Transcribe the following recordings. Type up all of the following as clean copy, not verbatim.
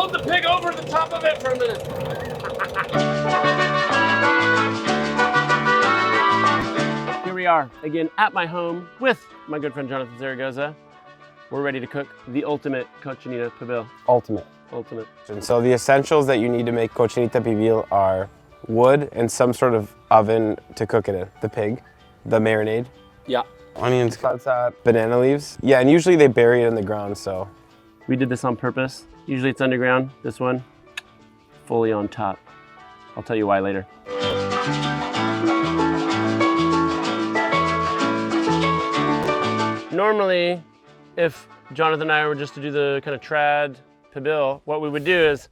hold the pig over the top of it for a minute. Here we are, again, at my home with my good friend Jonathan Zaragoza. We're ready to cook the ultimate Cochinita Pibil. Ultimate. And so the essentials that you need to make Cochinita Pibil are wood and some sort of oven to cook it in. The pig, the marinade. Yeah. Onions, banana leaves. Yeah, and usually they bury it in the ground, so. We did this on purpose. Usually it's underground. This one, fully on top. I'll tell you why later. Normally, if Jonathan and I were just to do the kind of trad Pibil, what we would do is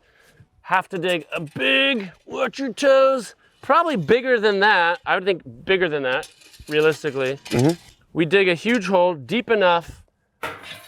have to dig a big, watch your toes, probably bigger than that. I would think bigger than that, realistically. We dig a huge hole deep enough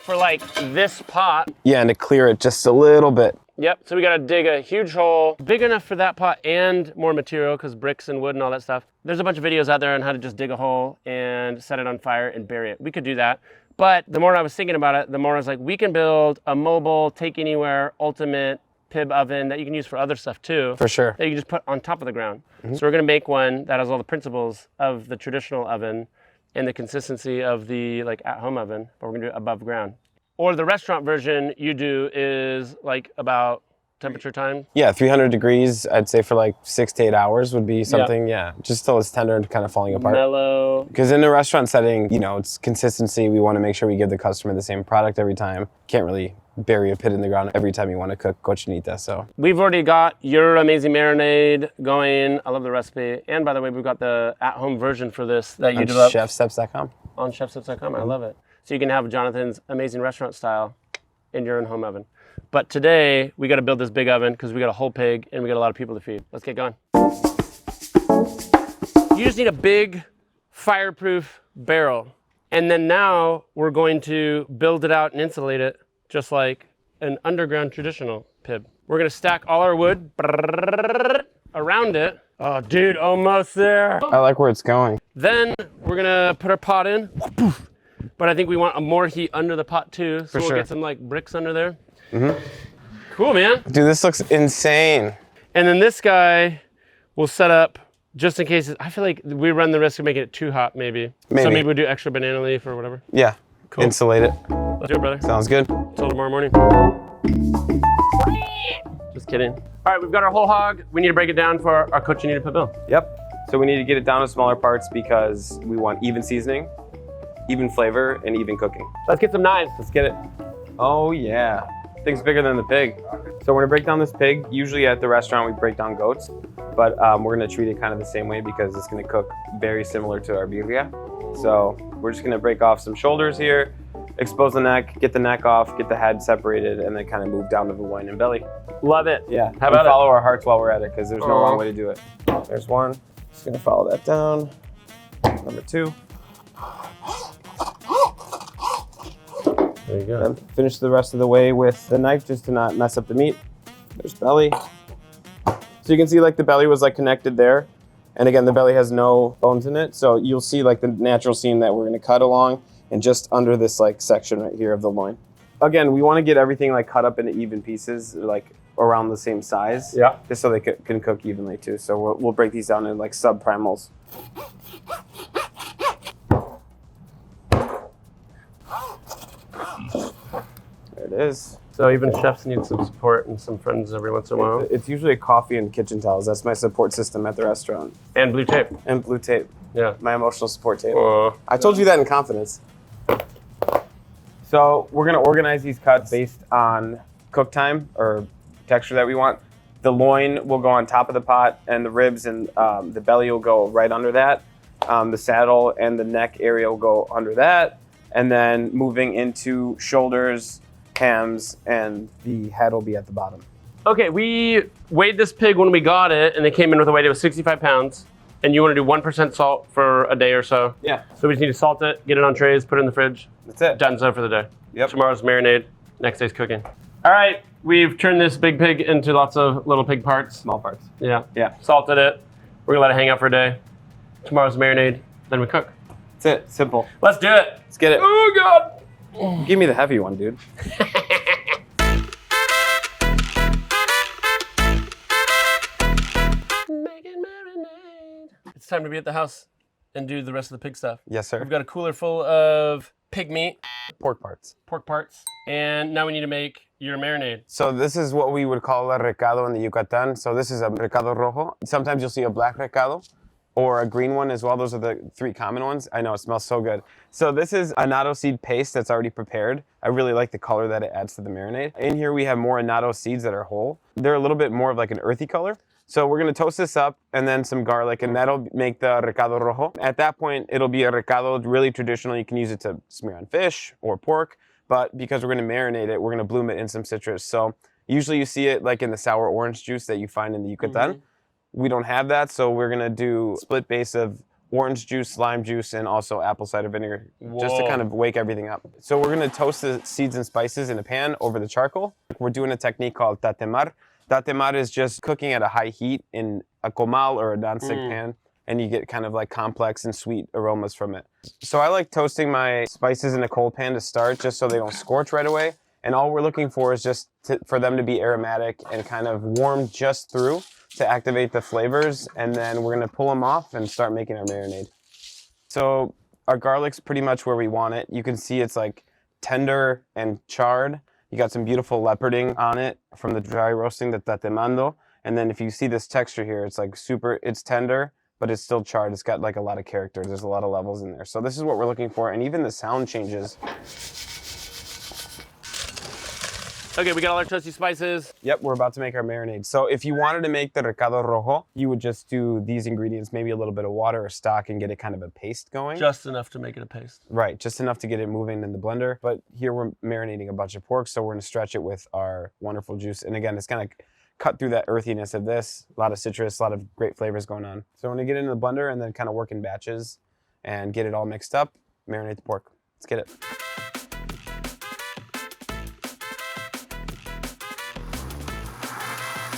for like this pot. Yeah, and to clear it just a little bit. Yep, so we gotta dig a huge hole, big enough for that pot and more material, because bricks and wood and all that stuff. There's a bunch of videos out there on how to just dig a hole and set it on fire and bury it. We could do that. But the more I was thinking about it, the more I was like, we can build a mobile, take anywhere, ultimate Pib oven that you can use for other stuff too. For sure. That you can just put on top of the ground. So we're gonna make one that has all the principles of the traditional oven and the consistency of the like at-home oven, but we're gonna do it above ground. Or the restaurant version you do is like about temperature time? Yeah, 300 degrees, I'd say for like 6 to 8 hours would be something, yeah. Just till it's tender and kind of falling apart. Mellow. Because in a restaurant setting, you know, it's consistency. We want to make sure we give the customer the same product every time. Can't really bury a pit in the ground every time you want to cook cochinita, so. We've already got your amazing marinade going. I love the recipe. And by the way, we've got the at-home version for this that you developed. ChefSteps.com. On ChefSteps.com, I love it. So you can have Jonathan's amazing restaurant style in your own home oven. But today, we got to build this big oven because we got a whole pig and we got a lot of people to feed. Let's get going. You just need a big fireproof barrel. And then now we're going to build it out and insulate it just like an underground traditional Pib. We're going to stack all our wood around it. Oh, dude, almost there. I like where it's going. Then we're going to put our pot in. But I think we want more heat under the pot too. So we'll get some like bricks under there. Cool, man. Dude, this looks insane. And then this guy will set up just in case. I feel like we run the risk of making it too hot, maybe. So maybe we'll do extra banana leaf or whatever. Yeah, cool. Insulate it. Let's do it, brother. Sounds good. Till tomorrow morning. Just kidding. All right, we've got our whole hog. We need to break it down for our Cochinita Pibil. Yep. So we need to get it down to smaller parts because we want even seasoning, even flavor, and even cooking. Let's get some knives. Let's get it. Oh, yeah. Thing's bigger than the pig. So we're gonna break down this pig. Usually at the restaurant, we break down goats, but we're gonna treat it kind of the same way because it's gonna cook very similar to our birria. So we're just gonna break off some shoulders here, expose the neck off, get the head separated, and then kind of move down to the loin and belly. Love it. Yeah, how about follow our hearts while we're at it because there's no wrong way to do it. There's one. Just gonna follow that down. Number two. There you go. And finish the rest of the way with the knife just to not mess up the meat. There's belly. So you can see like the belly was like connected there. And again, the belly has no bones in it. So you'll see like the natural seam that we're gonna cut along and just under this like section right here of the loin. Again, we wanna get everything like cut up into even pieces, like around the same size. Yeah. Just so they can cook evenly too. So we'll break these down into like subprimals. There it is. So even chefs need some support and some friends every once in a while. It's usually coffee and kitchen towels. That's my support system at the restaurant. And blue tape. And blue tape. Yeah. My emotional support tape. I told you that in confidence. So we're gonna organize these cuts based on cook time or texture that we want. The loin will go on top of the pot and the ribs and the belly will go right under that. The saddle and the neck area will go under that. And then moving into shoulders, hams, and the head will be at the bottom. Okay, we weighed this pig when we got it, and they came in with a weight of 65 pounds. And you want to do 1% salt for a day or so. Yeah. So we just need to salt it, get it on trays, put it in the fridge. That's it. Donezo for the day. Yep. Tomorrow's marinade, next day's cooking. All right, we've turned this big pig into lots of little pig parts. Small parts. Yeah. Yeah. Salted it. We're gonna let it hang out for a day. Tomorrow's marinade, then we cook. That's it. Simple. Let's do it. Let's get it. Oh, God. Give me the heavy one, dude. it's time to be at the house and do the rest of the pig stuff. Yes, sir. We've got a cooler full of pig meat, Pork parts. and now we need to make your marinade. So this is what we would call a recado in the Yucatan. So this is a recado rojo. Sometimes you'll see a black recado or a green one as well. Those are the 3 common ones. I know, it smells so good. So this is annatto seed paste that's already prepared. I really like the color that it adds to the marinade. In here we have more annatto seeds that are whole. They're a little bit more of like an earthy color. So we're gonna toast this up and then some garlic, and that'll make the recado rojo. At that point, it'll be a recado really traditional. You can use it to smear on fish or pork, but because we're gonna marinate it, we're gonna bloom it in some citrus. So usually you see it like in the sour orange juice that you find in the Yucatan. We don't have that, so we're gonna do split base of orange juice, lime juice, and also apple cider vinegar, just to kind of wake everything up. So we're gonna toast the seeds and spices in a pan over the charcoal. We're doing a technique called tatemar. Tatemar is just cooking at a high heat in a comal or a nonstick pan, and you get kind of like complex and sweet aromas from it. So I like toasting my spices in a cold pan to start, just so they don't scorch right away. And all we're looking for is just for them to be aromatic and kind of warm just through to activate the flavors. And then we're gonna pull them off and start making our marinade. So our garlic's pretty much where we want it. You can see it's like tender and charred. You got some beautiful leoparding on it from the dry roasting, the tatemando. And then if you see this texture here, it's like it's tender, but it's still charred. It's got like a lot of character. There's a lot of levels in there. So this is what we're looking for. And even the sound changes. Okay, we got all our toasty spices. Yep, we're about to make our marinade. So if you wanted to make the recado rojo, you would just do these ingredients, maybe a little bit of water or stock, and get it kind of a paste going. Just enough to make it a paste. Right, just enough to get it moving in the blender. But here we're marinating a bunch of pork, so we're gonna stretch it with our wonderful juice. And again, it's gonna cut through that earthiness of this. A lot of citrus, a lot of great flavors going on. So I'm gonna get into the blender and then kind of work in batches and get it all mixed up, marinate the pork. Let's get it.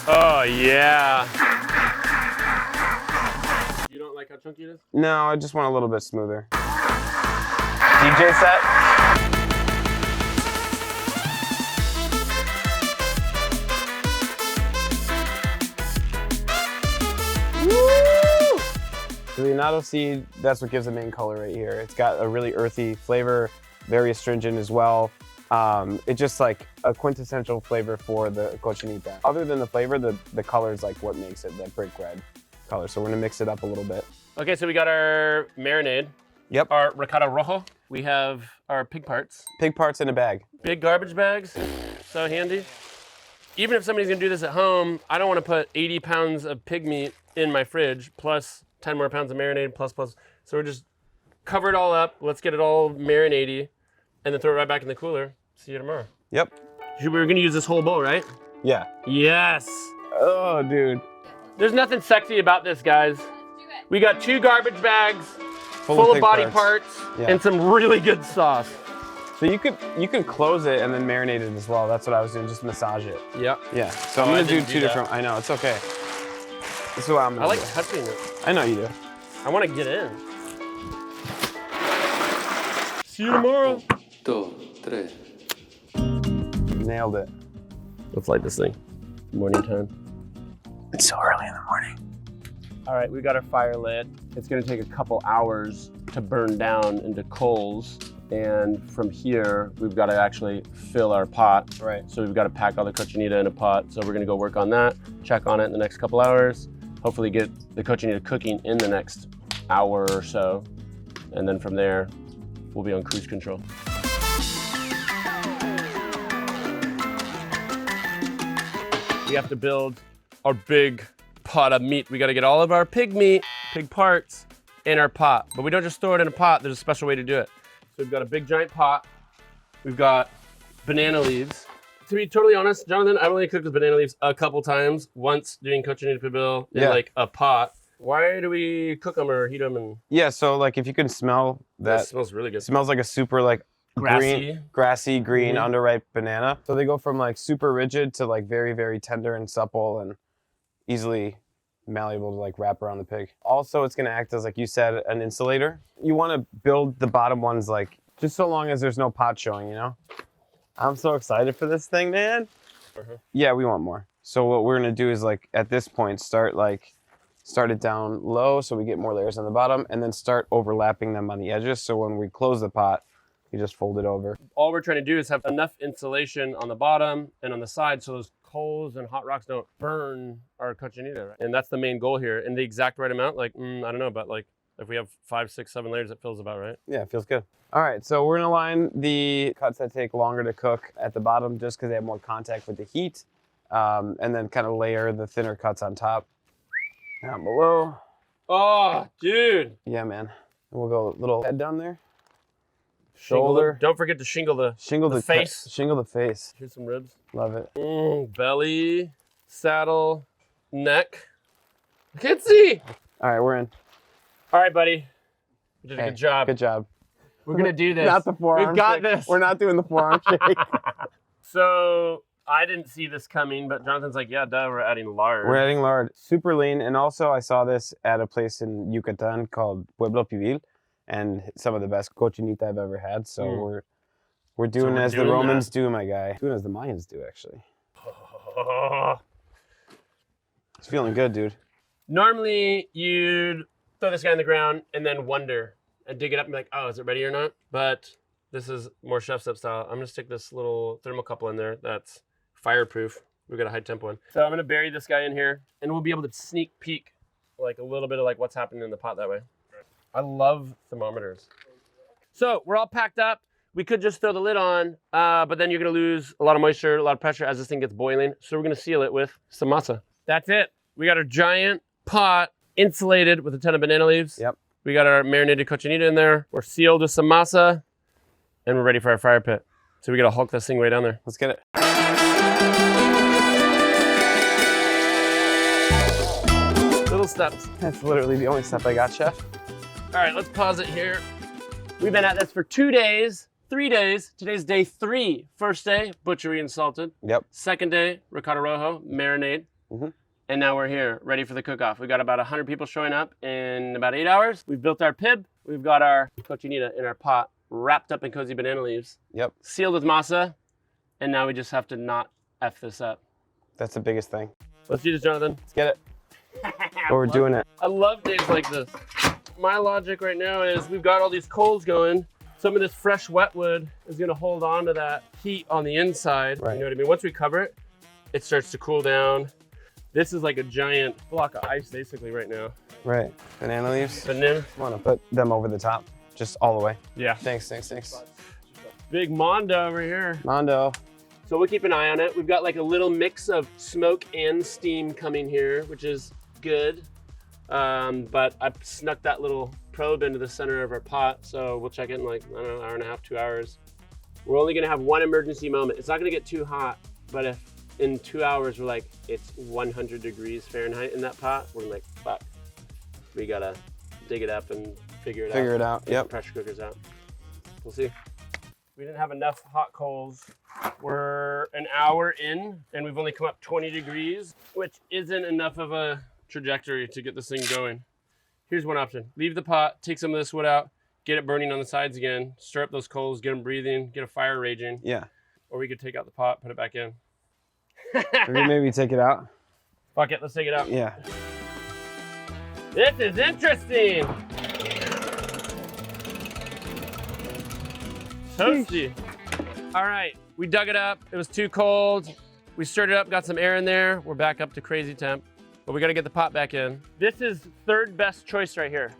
Oh, yeah. You don't like how chunky it is? No, I just want a little bit smoother. DJ set? Woo! So the annatto seed, that's what gives the main color right here. It's got a really earthy flavor, very astringent as well. It's just like a quintessential flavor for the cochinita. Other than the flavor, the color is like what makes it that brick red color. So we're gonna mix it up a little bit. Okay, so we got our marinade. Yep. Our recado rojo. We have our pig parts. Pig parts in a bag. Big garbage bags, so handy. Even if somebody's gonna do this at home, I don't wanna put 80 pounds of pig meat in my fridge, plus 10 more pounds of marinade, plus. So we're just cover it all up. Let's get it all marinade-y, and then throw it right back in the cooler. See you tomorrow. Yep. We were gonna use this whole bowl, right? Yeah. Yes. Oh, dude. There's nothing sexy about this, guys. We got 2 garbage bags full of body parts and some really good sauce. So you could close it and then marinate it as well. That's what I was doing, just massage it. Yep. Yeah. So I'm gonna do 2 different. I know, it's okay. This is what I'm gonna do. I like touching it. I know you do. I want to get in. See you tomorrow. 2, 3. Nailed it. Let's light this thing. Morning time. It's so early in the morning. All right, we got our fire lit. It's gonna take a couple hours to burn down into coals. And from here, we've got to actually fill our pot. Right. So we've got to pack all the cochinita in a pot. So we're gonna go work on that, check on it in the next couple hours. Hopefully get the cochinita cooking in the next hour or so. And then from there, we'll be on cruise control. We have to build our big pot of meat. We got to get all of our pig meat, pig parts, in our pot. But we don't just throw it in a pot. There's a special way to do it. So we've got a big giant pot. We've got banana leaves. To be totally honest, Jonathan, I've only cooked with banana leaves a couple times. Once doing Cochinita Pibil in like a pot. Why do we cook them or heat them? And Yeah, so like if you can smell that. It smells really good. It smells like a super like grassy green underripe banana. So they go from like super rigid to like very, very tender and supple and easily malleable to like wrap around the pig. Also, it's gonna act as, like you said, an insulator. You wanna build the bottom ones like, just so long as there's no pot showing, you know? I'm so excited for this thing, man. Yeah, we want more. So what we're gonna do is like, at this point, start like Start it down low so we get more layers on the bottom, and then start overlapping them on the edges. So when we close the pot, you just fold it over. All we're trying to do is have enough insulation on the bottom and on the side so those coals and hot rocks don't burn our cochinita, right? And that's the main goal here. And the exact right amount, like, I don't know, but like if we have 5, 6, 7 layers, it feels about right. Yeah, it feels good. All right, so we're gonna line the cuts that take longer to cook at the bottom just because they have more contact with the heat, and then kind of layer the thinner cuts on top. Down below. Oh, dude. Yeah, man. And we'll go a little head down there. Shingle Shoulder. Don't forget to shingle the face. Shingle the face. Here's some ribs. Love it. Belly, saddle, neck. I can't see. All right, we're in. All right, buddy. You did a good job. Good job. We're going to do this. Not the forearm We've got shake. this. We're not doing the forearm shake. So I didn't see this coming, but Jonathan's like, yeah, duh, we're adding lard. We're adding lard. Super lean. And also I saw this at a place in Yucatan called Pueblo Pibil, and some of the best cochinita I've ever had. So we're doing as the Romans do, my guy. Doing as the Mayans do, actually. It's feeling good, dude. Normally you'd throw this guy on the ground and then wonder and dig it up and be like, oh, is it ready or not? But this is more chef step style. I'm gonna stick this little thermocouple in there that's fireproof. We've got a high temp one. So I'm gonna bury this guy in here and we'll be able to sneak peek like a little bit of like what's happening in the pot that way. I love thermometers. So we're all packed up. We could just throw the lid on, but then you're gonna lose a lot of moisture, a lot of pressure as this thing gets boiling. So we're gonna seal it with some masa. That's it. We got our giant pot insulated with a ton of banana leaves. Yep. We got our marinated cochinita in there. We're sealed with some masa, and we're ready for our fire pit. So we gotta hulk this thing way down there. Let's get it. Little steps. That's literally the only step I got, chef. All right, let's pause it here. We've been at this for 2 days, 3 days. Today's day 3. First day, butchery and salted. Yep. Second day, recado rojo, marinade. And now we're here, ready for the cook-off. We got about 100 people showing up in about 8 hours. We've built our pib. We've got our cochinita in our pot, wrapped up in cozy banana leaves. Yep. Sealed with masa. And now we just have to not F this up. That's the biggest thing. Let's do this, Jonathan. Let's get it. Oh, we're doing it. I love days like this. My logic right now is we've got all these coals going. Some of this fresh wet wood is gonna hold on to that heat on the inside. Right. You know what I mean? Once we cover it, it starts to cool down. This is like a giant block of ice basically right now. Right. Banana leaves. Banana. I want to put them over the top, just all the way. Yeah. Thanks. Big Mondo over here. Mondo. So we'll keep an eye on it. We've got like a little mix of smoke and steam coming here, which is good. But I snuck that little probe into the center of our pot. So we'll check it in like, I don't know, hour and a half, 2 hours. We're only gonna have one emergency moment. It's not gonna get too hot, but if in 2 hours we're like, it's 100 degrees Fahrenheit in that pot, we're like, fuck. We gotta dig it up and figure it out. Yep. The pressure cooker's out. We'll see. We didn't have enough hot coals. We're an hour in and we've only come up 20 degrees, which isn't enough of a trajectory to get this thing going. Here's one option. Leave the pot, take some of this wood out, get it burning on the sides again, stir up those coals, get them breathing, get a fire raging. Yeah. Or we could take out the pot, put it back in. Maybe take it out. Fuck it, let's take it out. Yeah. This is interesting. Toasty. All right, we dug it up. It was too cold. We stirred it up, got some air in there. We're back up to crazy temp, but we gotta get the pot back in. This is third best choice right here.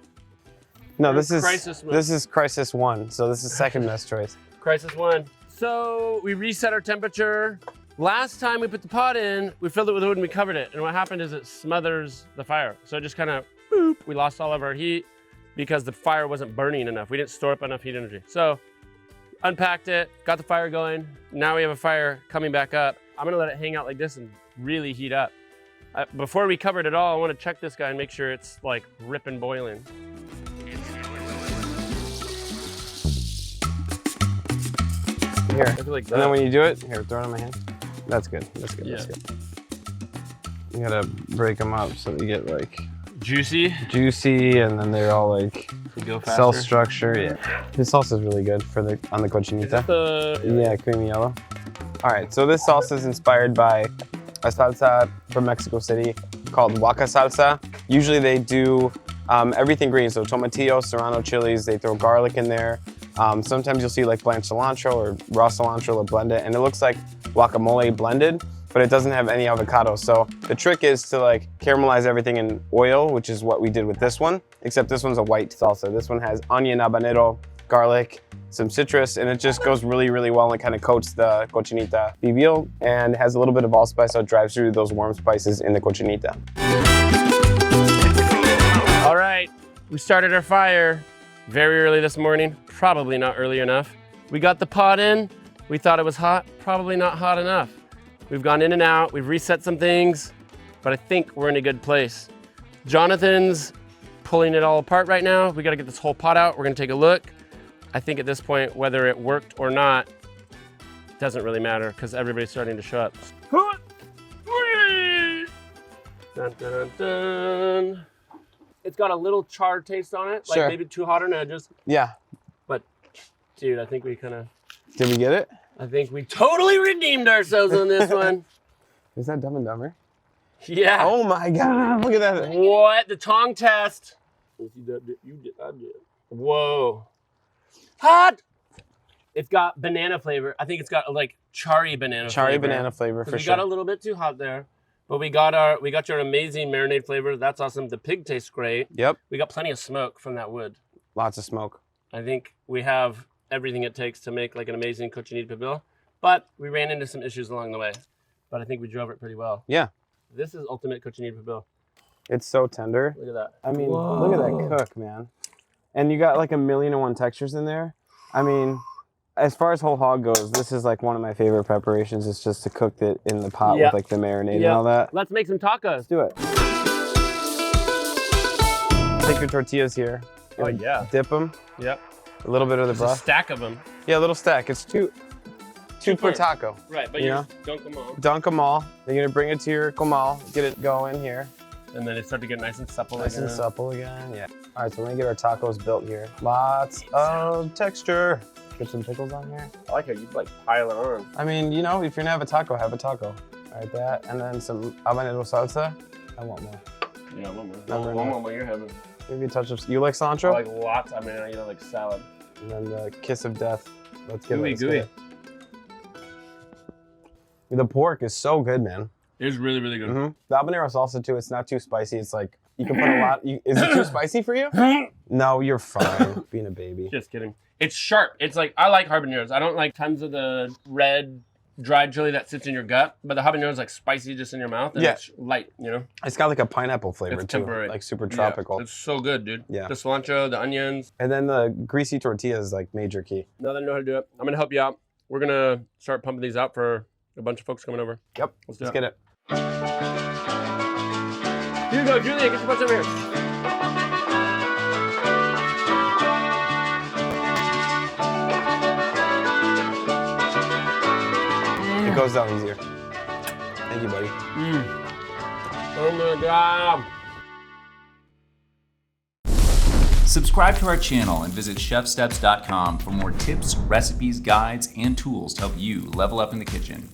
No, this is crisis 1. So this is second best choice. Crisis 1. So we reset our temperature. Last time we put the pot in, we filled it with wood and we covered it. And what happened is it smothers the fire. So it just kind of, boop, we lost all of our heat because the fire wasn't burning enough. We didn't store up enough heat energy. So unpacked it, got the fire going. Now we have a fire coming back up. I'm gonna let it hang out like this and really heat up. Before we cover it at all, I wanna check this guy and make sure it's like ripping boiling. Here. I feel like that. And then when you do it, here, throw it on my hand. That's good. That's good. Yeah. That's good. You gotta break them up so they get like Juicy, and then they're all like go faster. cell structure. Yeah. This sauce is really good for on the cochinita. Yeah, creamy yellow. All right, so this sauce is inspired by a salsa from Mexico City called waka salsa. Usually they do everything green, so tomatillo, serrano chilies, they throw garlic in there. Sometimes you'll see like blanched cilantro or raw cilantro, they'll blend it, and it looks like guacamole blended, but it doesn't have any avocado. So the trick is to like caramelize everything in oil, which is what we did with this one, except this one's a white salsa. This one has onion, habanero, garlic, some citrus, and it just goes really, really well, and it kind of coats the Cochinita Pibil and has a little bit of allspice, so it drives through those warm spices in the Cochinita. All right, we started our fire very early this morning, probably not early enough. We got the pot in, we thought it was hot, probably not hot enough. We've gone in and out, we've reset some things, but I think we're in a good place. Jonathan's pulling it all apart right now. We gotta get this whole pot out, we're gonna take a look. I think at this point, whether it worked or not, doesn't really matter because everybody's starting to show up. Dun, dun, dun, dun. It's got a little char taste on it, like maybe too hot on edges. Yeah. But dude, I think we kind of... Did we get it? I think we totally redeemed ourselves on this one. Is that Dumb and Dumber? Yeah. Oh my God, look at that. What? The tongue test. You did, I did. Whoa. Hot. It's got banana flavor. I think it's got like cherry banana flavor for we sure. got a little bit too hot there. But we got your amazing marinade flavor. That's awesome. The pig tastes great. Yep. We got plenty of smoke from that wood. Lots of smoke. I think we have everything it takes to make like an amazing Cochinita Pibil. But we ran into some issues along the way. But I think we drove it pretty well. Yeah. This is ultimate Cochinita Pibil. It's so tender. Look at that. I mean, look at that cook, man. And you got like 1,000,001 textures in there. I mean, as far as whole hog goes, this is like one of my favorite preparations. It's just to cook it in the pot with like the marinade and all that. Let's make some tacos. Let's do it. Take your tortillas here. Oh yeah. Dip them. Yep. A little bit of the Just a broth. stack of them. Yeah, a little stack. It's two per taco. Right, but you dunk them all. Dunk them all. Then you're gonna bring it to your comal, get it going here. And then it starts to get nice and supple Nice and supple again, yeah. All right, so we're gonna get our tacos built here. Lots of texture. Get some pickles on here. I like how you like pile it on. I mean, you know, if you're gonna have a taco, have a taco. All right, that, and then some habanero salsa. I want more. Yeah, one more. Number One more, what you're having. Maybe a touch of, you like cilantro? I like lots. I mean, I eat it like salad. And then the kiss of death. Let's get Gooey, it. gooey. The pork is so good, man. It's really, really good. Mm-hmm. The habanero salsa too, it's not too spicy. It's like, you can put a lot, is it too spicy for you? No, you're fine, being a baby. Just kidding. It's sharp. It's like, I like habaneros. I don't like tons of the red dried chili that sits in your gut, but the habanero is like spicy just in your mouth and it's light, you know? It's got like a pineapple flavor It's too, temporary. like super tropical. Yeah, it's so good, dude. Yeah. The cilantro, the onions. And then the greasy tortilla is like major key. Now that I know how to do it, I'm gonna help you out. We're gonna start pumping these out for a bunch of folks coming over. Yep, let's get it. Here you go, Julia, get your butts over here. It goes down easier. Thank you, buddy. Oh my God. Subscribe to our channel and visit ChefSteps.com for more tips, recipes, guides, and tools to help you level up in the kitchen.